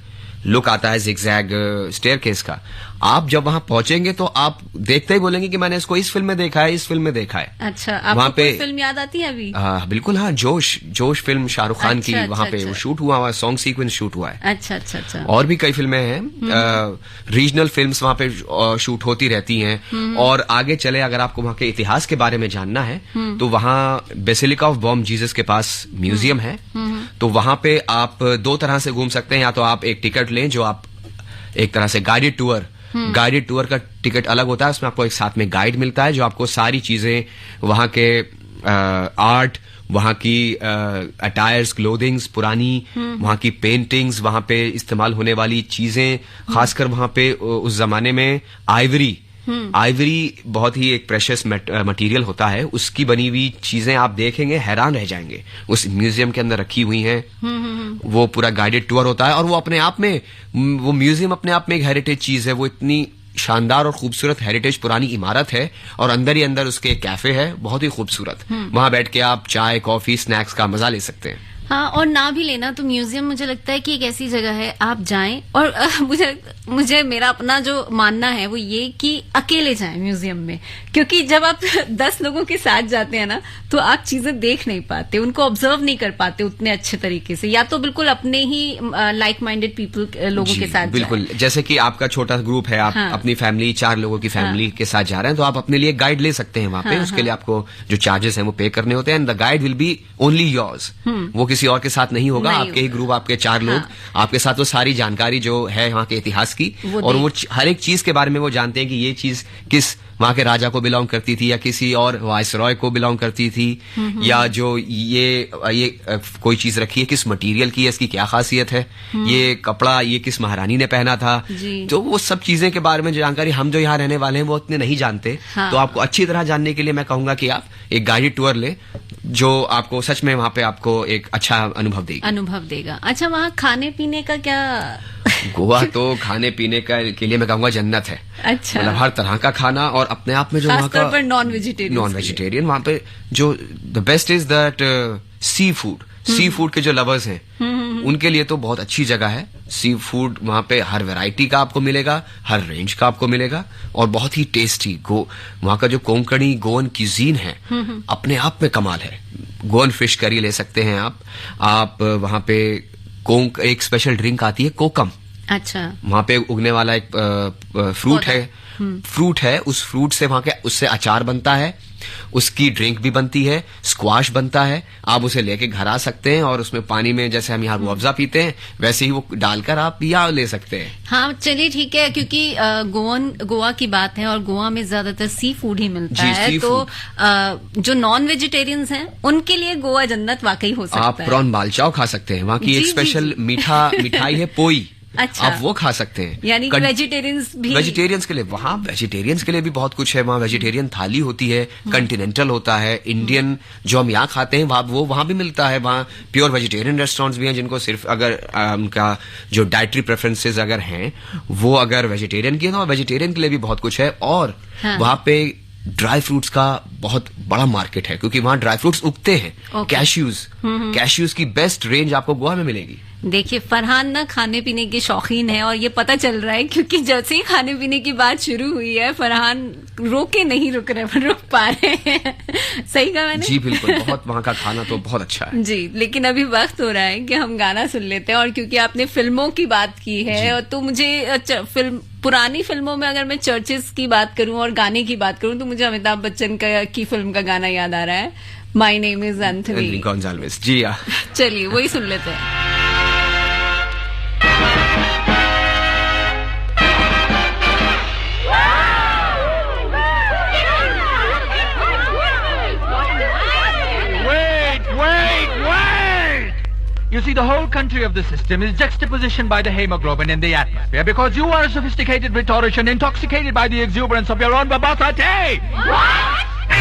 Speaker 2: लुक आता है जिगजैग स्टेयरकेस का, आप जब वहां पहुंचेंगे तो आप देखते ही बोलेंगे कि मैंने इसको इस फिल्म में देखा है, इस फिल्म में देखा है।
Speaker 1: अच्छा, आपको
Speaker 2: वहाँ पे
Speaker 1: कोई फिल्म याद आती है अभी?
Speaker 2: बिल्कुल, हाँ, जोश फिल्म शाहरुख खान की, वहाँ पे वो शूट हुआ, सॉन्ग सीक्वेंस शूट हुआ है।
Speaker 1: अच्छा।
Speaker 2: और भी कई फिल्में हैं, रीजनल फिल्म्स वहाँ पे शूट होती रहती हैं। और आगे चले, अगर आपको वहाँ के इतिहास के बारे में जानना है तो वहाँ बेसिलिका ऑफ बॉम जीसस के पास म्यूजियम है, तो वहाँ पे आप दो तरह से घूम सकते हैं। या तो आप एक टिकट लें जो आप एक तरह से गाइडेड टूर का टिकट अलग होता है, उसमें आपको एक साथ में गाइड मिलता है जो आपको सारी चीजें, वहां के आर्ट, वहां की अटायर्स, क्लोथिंग्स, पुरानी वहां की पेंटिंग्स, वहां पे इस्तेमाल होने वाली चीजें, खासकर वहां पे उस जमाने में आइवरी बहुत ही एक प्रेशियस मटेरियल होता है, उसकी बनी हुई चीजें आप देखेंगे, हैरान रह जाएंगे। उस म्यूजियम के अंदर रखी हुई हैं। वो पूरा गाइडेड टूर होता है, और वो अपने आप में, वो म्यूजियम अपने आप में एक हेरिटेज चीज है। वो इतनी शानदार और खूबसूरत हेरिटेज पुरानी इमारत है, और अंदर ही अंदर उसके एक कैफे है, बहुत ही खूबसूरत। वहां बैठ के आप चाय, कॉफी, स्नैक्स का मजा ले सकते हैं।
Speaker 1: हाँ, और ना भी लेना तो म्यूजियम मुझे लगता है कि एक ऐसी जगह है आप जाएं, और मुझे मेरा अपना जो मानना है वो ये कि अकेले जाएं म्यूजियम में, क्योंकि जब आप 10 लोगों के साथ जाते हैं ना तो आप चीजें देख नहीं पाते, उनको ऑब्जर्व नहीं कर पाते उतने अच्छे तरीके से, या तो बिल्कुल अपने ही लाइक माइंडेड पीपल लोगों के साथ
Speaker 2: बिल्कुल। जैसे कि आपका छोटा ग्रुप है, आप अपनी फैमिली, 4 लोगों की फैमिली के साथ जा रहे हैं, तो आप अपने लिए गाइड ले सकते हैं वहां पे। उसके लिए आपको जो चार्जेस हैं वो पे करने होते हैं, and the guide will be only yours, वो किसी और के साथ नहीं होगा। आपके ही ग्रुप, आपके 4 लोग, आपके साथ वो सारी जानकारी जो है वहाँ के इतिहास की, और वो हर एक चीज के बारे में वो जानते हैं कि ये चीज किस वहां के राजा को बिलोंग करती थी या किसी और वायसरॉय को बिलोंग करती थी, या जो ये कोई चीज रखी है किस मटेरियल की है, इसकी क्या खासियत है, ये कपड़ा ये किस महारानी ने पहना था, तो वो सब चीजें के बारे में जानकारी हम जो यहाँ रहने वाले हैं वो उतने नहीं जानते। तो आपको अच्छी तरह जानने के लिए मैं कहूंगा कि आप एक गाइडेड टूर ले, जो आपको सच में वहां पे आपको एक अच्छा अनुभव देगा।
Speaker 1: अच्छा, वहाँ खाने पीने का क्या?
Speaker 2: गोवा तो खाने पीने का के लिए मैं कहूंगा जन्नत है।
Speaker 1: अच्छा,
Speaker 2: मतलब हर तरह का खाना, और अपने आप में जो वहाँ का
Speaker 1: नॉन वेजिटेरियन
Speaker 2: वहाँ पे जो the best is that sea food के जो लवर्स हैं उनके लिए तो बहुत अच्छी जगह है। सी फूड वहाँ पे हर वैरायटी का आपको मिलेगा, हर रेंज का आपको मिलेगा, और बहुत ही टेस्टी। वहाँ का जो कोंकणी गोवन क्यूजीन है अपने आप में कमाल है। गोवन फिश करी ले सकते हैं आप वहाँ पे एक स्पेशल ड्रिंक आती है कोकम।
Speaker 1: अच्छा,
Speaker 2: वहाँ पे उगने वाला एक फ्रूट है, उस फ्रूट से वहाँ के उससे अचार बनता है, उसकी ड्रिंक भी बनती है, स्क्वाश बनता है। आप उसे लेके घर आ सकते हैं और उसमें पानी में जैसे हम यहाँ रुअफ़ज़ा पीते हैं वैसे ही वो डालकर आप पिया ले सकते हैं।
Speaker 1: हाँ, चलिए ठीक है, क्योंकि गोवा की बात है और गोवा में ज्यादातर सी फूड ही मिलता है, तो जो नॉन वेजिटेरियंस हैं उनके लिए गोवा जन्नत वाकई हो सकता है।
Speaker 2: आप प्रॉन बालचाव खा सकते हैं, वहाँ की एक स्पेशल मिठाई है पोई।
Speaker 1: अच्छा,
Speaker 2: आप वो खा सकते हैं।
Speaker 1: यानी कि वेजिटेरियंस
Speaker 2: के लिए वहाँ वेजिटेरियंस के लिए भी बहुत कुछ है। वहाँ वेजिटेरियन थाली होती है, कंटिनेंटल होता है, इंडियन जो हम यहाँ खाते हैं वो वहाँ भी मिलता है। वहाँ प्योर वेजिटेरियन रेस्टोरेंट्स भी हैं जिनको सिर्फ अगर उनका जो डाइटरी प्रेफरेंसेस अगर हैं वो अगर वेजिटेरियन की है तो वेजिटेरियन के लिए भी बहुत कुछ है। और वहाँ पे ड्राई फ्रूट्स का बहुत बड़ा मार्केट है, क्योंकि वहाँ ड्राई फ्रूट्स उगते हैं। कैश्यूज की बेस्ट रेंज आपको गोवा में मिलेगी।
Speaker 1: देखिए, फरहान ना खाने पीने के शौकीन है और ये पता चल रहा है, क्योंकि जैसे ही खाने पीने की बात शुरू हुई है फरहान रोक पा रहे हैं। सही कहा मैंने?
Speaker 2: जी बिल्कुल, बहुत वहाँ का खाना तो बहुत अच्छा है
Speaker 1: जी। लेकिन अभी वक्त हो रहा है कि हम गाना सुन लेते हैं, और क्योंकि आपने फिल्मों की बात की है तो मुझे पुरानी फिल्मों में अगर मैं चर्चेस की बात करूं और गाने की बात करूं तो मुझे अमिताभ बच्चन की फिल्म का गाना याद आ रहा है, my name is Anthony
Speaker 2: Gonsalves. जी हाँ,
Speaker 1: चलिए वही सुन लेते हैं।
Speaker 15: You see, the whole country of the system is juxtapositioned by the hemoglobin in the atmosphere because you are a sophisticated rhetorician intoxicated by the exuberance of your own verbosity.
Speaker 10: What?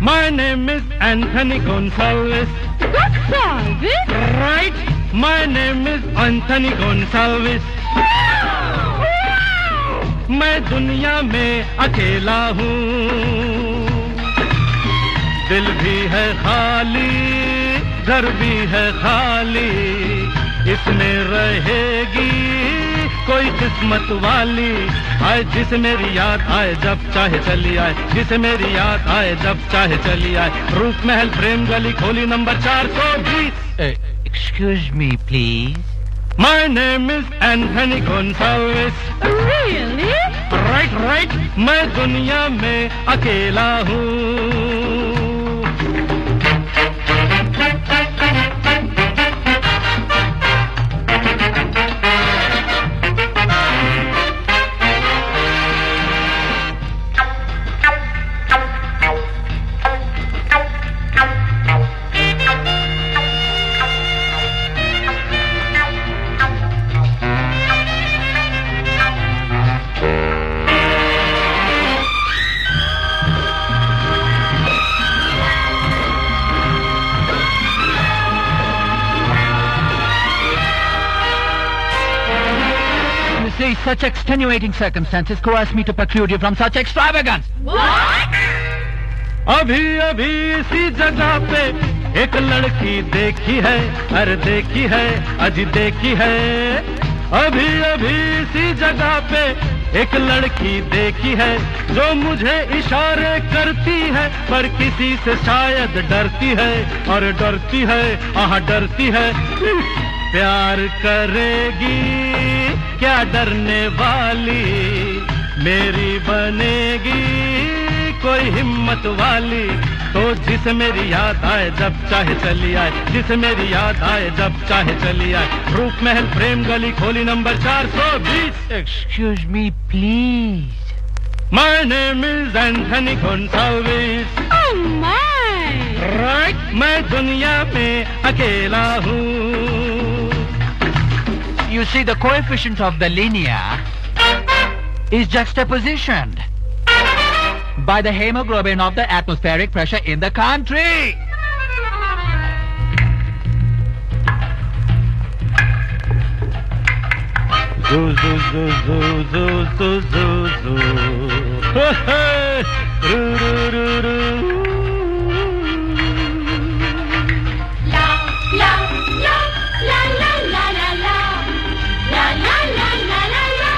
Speaker 10: My name is Anthony Gonsalves.
Speaker 8: Gonsalves?
Speaker 10: Right. My name is Anthony Gonsalves. मैं दुनिया में अकेला हूँ, दिल भी है खाली, घर भी है खाली, इसमें रहेगी कोई किस्मत वाली। आए जिसे मेरी याद आए जब चाहे चली आए, जिसे मेरी याद आए जब चाहे चली आए। रूप महल प्रेम गली खोली number 420।
Speaker 15: Excuse me, please.
Speaker 10: My name is Anthony Gonsalves.
Speaker 8: Really?
Speaker 10: Right. मैं दुनिया में अकेला हूँ।
Speaker 15: Such extenuating circumstances coerce me to preclude you from such extravagance.
Speaker 8: What?
Speaker 10: अभी अभी इसी जगह पे एक लड़की देखी है, अरे देखी है, अजी देखी है। अभी अभी इसी जगह पे एक लड़की देखी है जो मुझे इशारे करती है, पर किसी से शायद डरती है, और डरती है, आह डरती है। प्यार करेगी क्या डरने वाली, मेरी बनेगी कोई हिम्मत वाली। तो जिसे मेरी याद आए जब चाहे चली आए, जिसे मेरी याद आए जब चाहे चली आए। रूप महल प्रेम गली खोली number 420।
Speaker 15: Excuse me, please.
Speaker 10: My name is Anthony Gonsalves.
Speaker 8: Oh my!
Speaker 10: Right, मैं दुनिया में अकेला हूँ.
Speaker 15: You see, the coefficient of the linear is juxtapositioned by the hemoglobin of the atmospheric pressure in the country.
Speaker 10: Zoo, zoo, zoo, zoo, zoo, zoo, zoo, zoo. Hey, roo, roo, roo, roo.
Speaker 8: La la la la la la la la la la la la la la.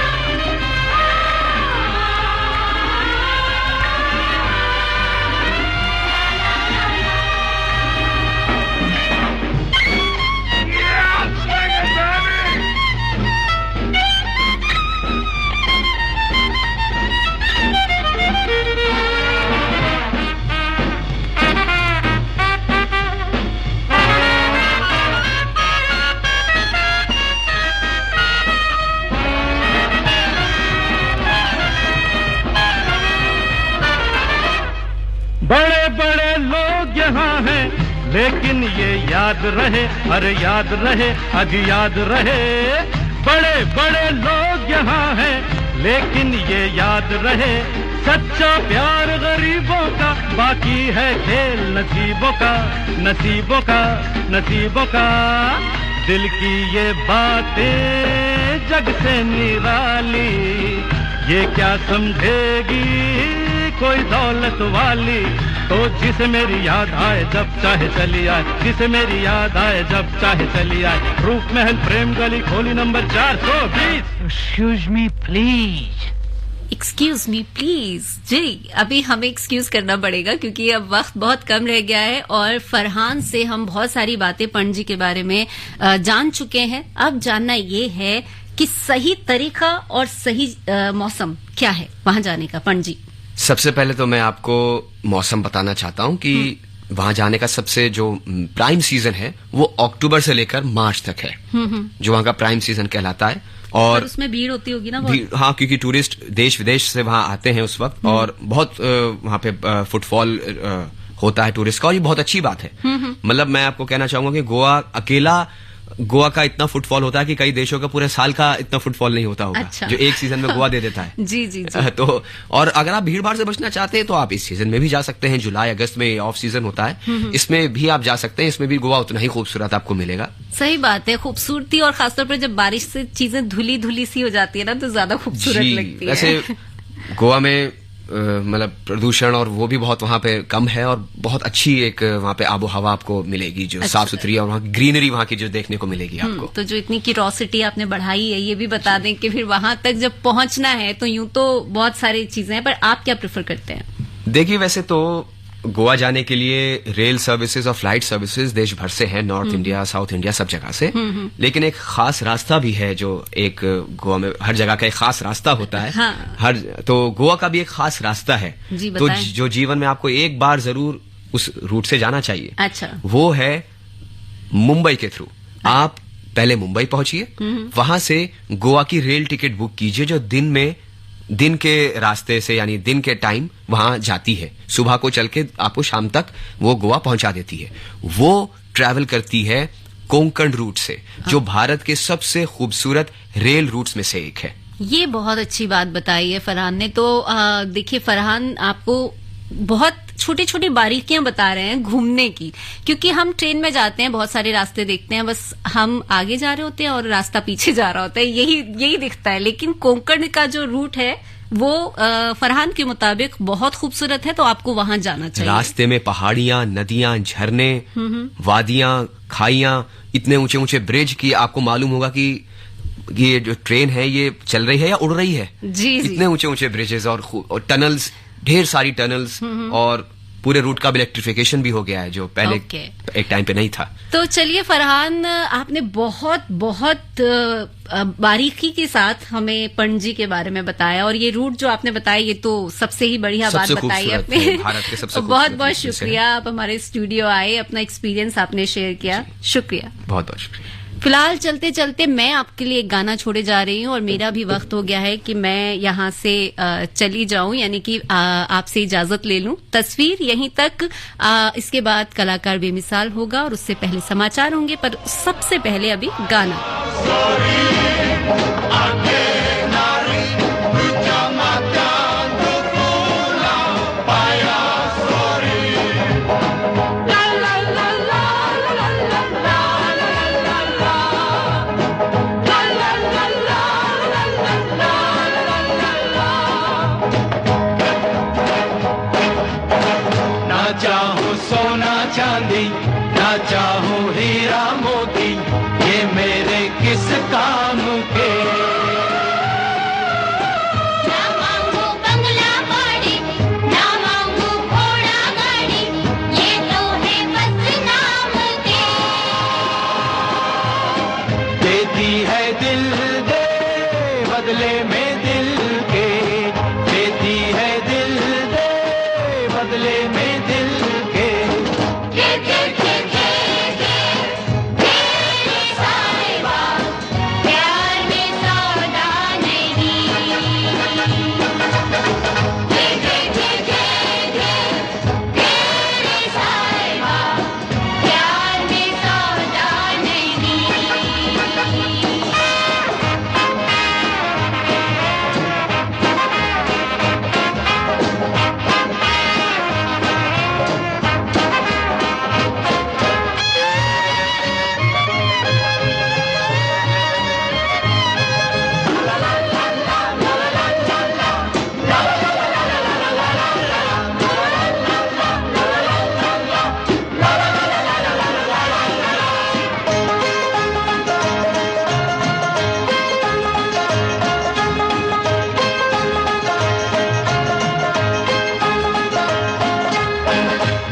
Speaker 10: बड़े बड़े लोग यहाँ हैं, लेकिन ये याद रहे, अरे याद रहे, अभी याद रहे. बड़े बड़े लोग यहाँ हैं, लेकिन ये याद रहे, सच्चा प्यार गरीबों का, बाकी है खेल नसीबों का, नसीबों का, नसीबों का. दिल की ये बातें जग से निराली, ये क्या समझेगी कोई दौलत वाली. तो जिसे मेरी याद आए जब चाहे चली आए, जिसे मेरी याद आए जब चाहे चली आए. रूप महल प्रेम गली खोली number 420.
Speaker 15: Excuse me, please.
Speaker 1: Excuse me please. जी, अभी हमें एक्सक्यूज करना पड़ेगा क्योंकि अब वक्त बहुत कम रह गया है और फरहान से हम बहुत सारी बातें पंडित जी के बारे में जान चुके हैं. अब जानना ये है कि सही तरीका और सही मौसम क्या है वहां जाने का. पंडित जी,
Speaker 2: सबसे पहले तो मैं आपको मौसम बताना चाहता हूं कि वहां जाने का सबसे जो प्राइम सीजन है वो अक्टूबर से लेकर मार्च तक है, जो वहां का प्राइम सीजन कहलाता है. और
Speaker 1: उसमें भीड़ होती होगी ना
Speaker 2: बहुत? हाँ, क्योंकि टूरिस्ट देश विदेश से वहां आते हैं उस वक्त, और बहुत वहां पे फुटफॉल होता है टूरिस्ट का, और ये बहुत अच्छी बात है. मतलब मैं आपको कहना चाहूंगा कि गोवा का इतना फुटफॉल होता है कि कई देशों का पूरे साल का इतना फुटफॉल नहीं होता होगा. अच्छा. जो एक सीजन में गोवा दे देता है.
Speaker 1: जी जी जी.
Speaker 2: तो और अगर आप भीड़ भाड़ से बचना चाहते हैं तो आप इस सीजन में भी जा सकते हैं. जुलाई अगस्त में ऑफ सीजन होता है, इसमें भी आप जा सकते हैं. इसमें भी गोवा उतना ही खूबसूरत आपको मिलेगा.
Speaker 1: सही बात है, खूबसूरती, और खासतौर पर जब बारिश से चीजें धुली धुली सी हो जाती है ना तो ज्यादा खूबसूरत लगती है.
Speaker 2: वैसे गोवा में मतलब प्रदूषण और वो भी बहुत वहां पे कम है, और बहुत अच्छी एक वहां पे आबो हवा आपको मिलेगी जो
Speaker 1: अच्छा.
Speaker 2: साफ सुथरी, और वहां की ग्रीनरी वहां की जो देखने को मिलेगी आपको.
Speaker 1: तो जो इतनी क्यूरोसिटी आपने बढ़ाई है, ये भी बता दें कि फिर वहां तक जब पहुंचना है तो यूं तो बहुत सारी चीजें हैं, पर आप क्या प्रेफर करते हैं?
Speaker 2: देखिए, वैसे तो गोवा जाने के लिए रेल सर्विसेज और फ्लाइट सर्विसेज देश भर से हैं, नॉर्थ इंडिया, साउथ इंडिया, सब जगह से. लेकिन एक खास रास्ता भी है, जो एक गोवा में हर जगह का एक खास रास्ता होता है.
Speaker 1: हाँ.
Speaker 2: तो गोवा का भी एक खास रास्ता है, तो जो जीवन में आपको एक बार जरूर उस रूट से जाना चाहिए.
Speaker 1: अच्छा.
Speaker 2: वो है मुंबई के थ्रू. आप पहले मुंबई पहुंचिए, वहां से गोवा की रेल टिकट बुक कीजिए, जो दिन के रास्ते से, यानी दिन के टाइम वहां जाती है. सुबह को चल के आपको शाम तक वो गोवा पहुंचा देती है. वो ट्रैवल करती है कोंकण रूट से, जो भारत के सबसे खूबसूरत रेल रूट्स में से एक है.
Speaker 1: ये बहुत अच्छी बात बताई है फरहान ने. तो देखिए फरहान आपको बहुत छोटी छोटी बारीकियां बता रहे हैं घूमने की, क्योंकि हम ट्रेन में जाते हैं, बहुत सारे रास्ते देखते हैं, बस हम आगे जा रहे होते हैं और रास्ता पीछे जा रहा होता है, यही दिखता है. लेकिन कोंकण का जो रूट है वो फरहान के मुताबिक बहुत खूबसूरत है, तो आपको वहां जाना चाहिए.
Speaker 2: रास्ते में पहाड़ियां, नदियां, झरने, वादियां, खाइयां, इतने ऊंचे ऊंचे ब्रिज की आपको मालूम होगा कि ये जो ट्रेन है ये चल रही है या उड़ रही है.
Speaker 1: जी.
Speaker 2: इतने ऊंचे ऊंचे ब्रिजेस और टनल्स, ढेर सारी टनल्स, और पूरे रूट का भी इलेक्ट्रिफिकेशन भी हो गया है, जो पहले एक टाइम पे नहीं था.
Speaker 1: तो चलिए फरहान, आपने बहुत बहुत बारीकी के साथ हमें पंडित जी के बारे में बताया, और ये रूट जो आपने बताया ये तो सबसे ही बढ़िया बात बताई आपने.
Speaker 2: भारत के सबसे
Speaker 1: बहुत बहुत शुक्रिया, आप हमारे स्टूडियो आए, अपना एक्सपीरियंस आपने शेयर किया. शुक्रिया,
Speaker 2: बहुत बहुत शुक्रिया.
Speaker 1: फिलहाल चलते चलते मैं आपके लिए एक गाना छोड़े जा रही हूँ और मेरा भी वक्त हो गया है कि मैं यहाँ से चली जाऊं, यानी कि आपसे इजाजत ले लूं। तस्वीर यहीं तक, इसके बाद कलाकार बेमिसाल होगा और उससे पहले समाचार होंगे, पर सबसे पहले अभी गाना।
Speaker 7: चांदी ना चाहूं हीरा मोती, ये मेरे किस काम के।
Speaker 3: ना मांगू बंगला बाड़ी, ना मांगू घोड़ा गाड़ी, ये तो है बस नाम के।
Speaker 7: देती है दिल दे बदले में दिल के, देती है दिल दे बदले में दिल के।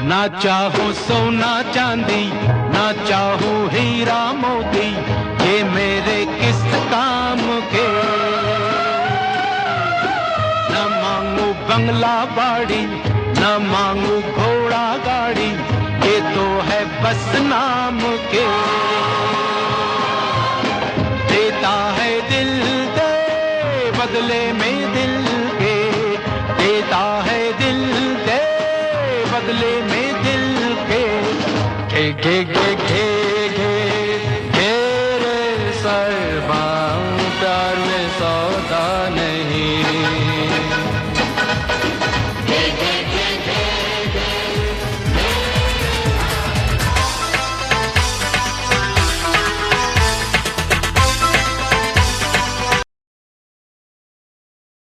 Speaker 7: ना चाहूं सोना चांदी, ना चाहूं हीरा मोती, ये मेरे किस काम के। न मांगू बंगला बाड़ी, न मांगू घोड़ा गाड़ी, ये तो है बस नाम के। देता है दिल दे बदले में दिल के, देता है दिल दे बदले में दिल के। घे घे घे घे घे रे सरबा